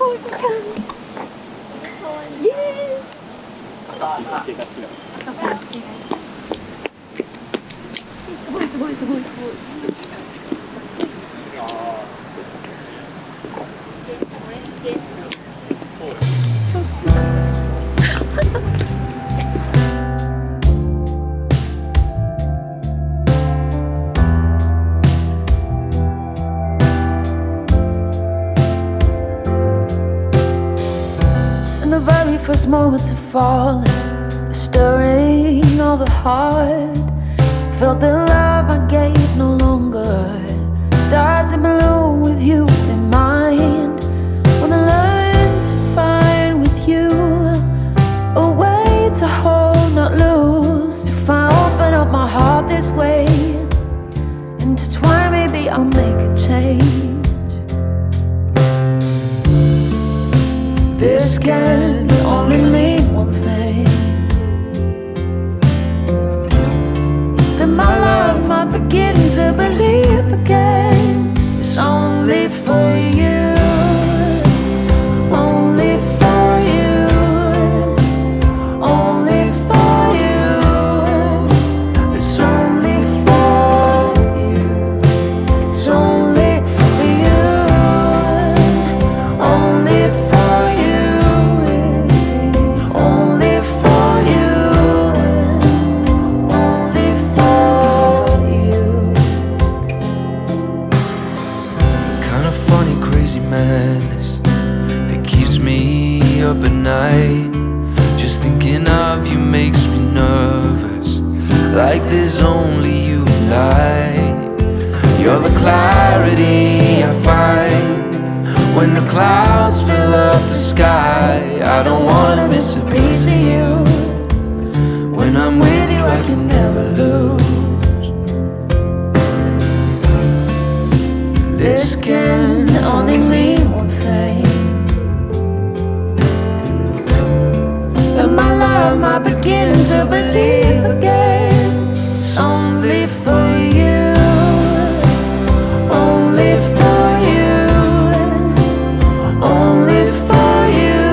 イエーイ。すごいすごいすごいすごい。The very first moments of falling, the stirring of the heart, felt the love I gave no longer started to bloom with you in mind. When I learned to find with you a way to hold, not lose. If I open up my heart this way, intertwine, maybe I'll make a change. This can only mean one thing, that my love might begin to believe again. It's only for you, only for you, only for you. It's only for you, it's only for you, only for only for you, only for you. Kind of funny, crazy madness that keeps me up at night. Just thinking of you makes me nervous, like there's only you and I. You're the clarity I find when the clouds fill up the sky. I don't wanna miss a piece of you. When I'm with you, I can never lose. This can only mean one thing, that my love might begin to believe again. It's only for you, only for you, only for you.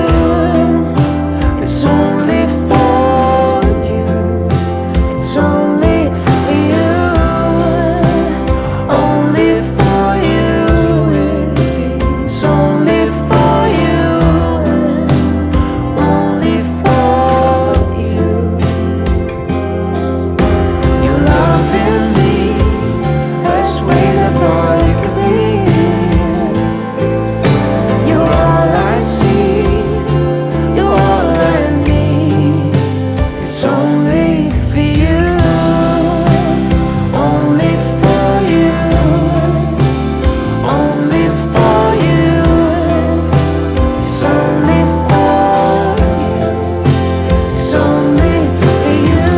It's only for you, it's only for you, only for you. It's only for you, only for you. Your love in me, best ways I thought it could be. You're all I see, you're all I need. It's only for you, only for you, only for you. It's only for you, it's only for you,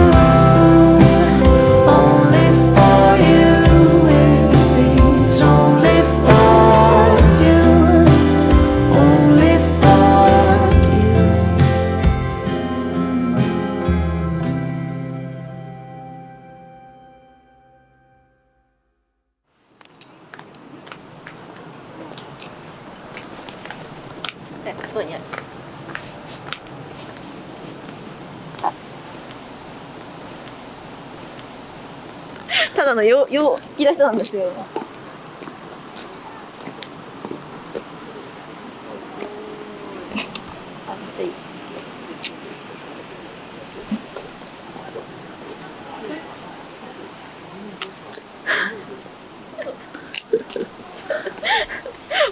only for you. It's only for you, only for you.あそこにある。ただの陽気な人なんですよ。あ、めっちゃいい。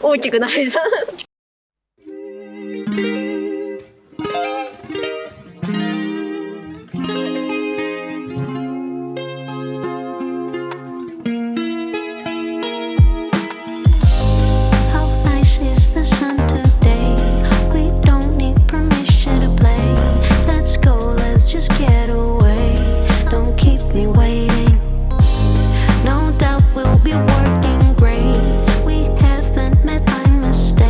大きくないじゃん。How nice is the sun today? We don't need permission to play. Let's go, let's just get away. Don't keep me waiting. No doubt we'll be working great. We haven't met by mistake.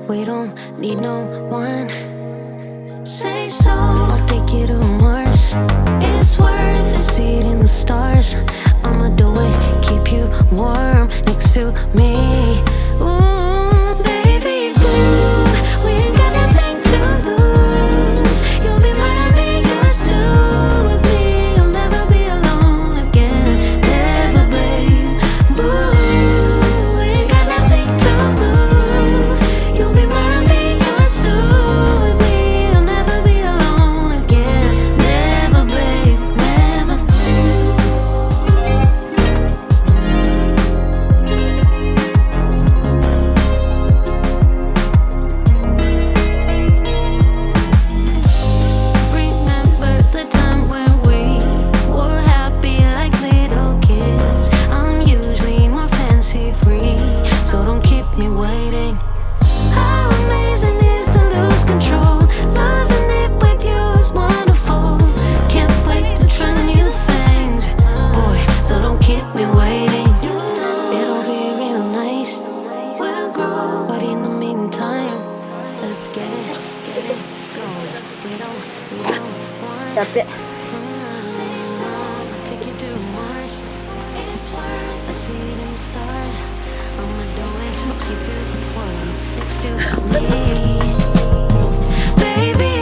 We don't need no one. Say so, I'll take you to Mars. It's worth a seat in the stars. I'ma do it, keep you warm next to me. Ooh, baby blue, we ain't got nothing to lose. You'll be mine, I'll be yours too. With me, you'll never be alone again. Never, babe. Boo, we ain't got nothing to lose. You'll be mine, I'll be yours too. With me, you'll never be alone again. Never, babe, never. Remember the time when we were happy like little kids. I'm usually more fancy free, so don't keep me waiting. How amazing is to lose control. Losing it with you is wonderful. Can't wait to try new things, boy, so don't keep me waiting. It'll be real nice, we'll grow, but in the meantime, let's get it going. We don't want やって say so, take you to Mars. It's worth a seat in the stars. I'ma do it, keep you warm next to me. Baby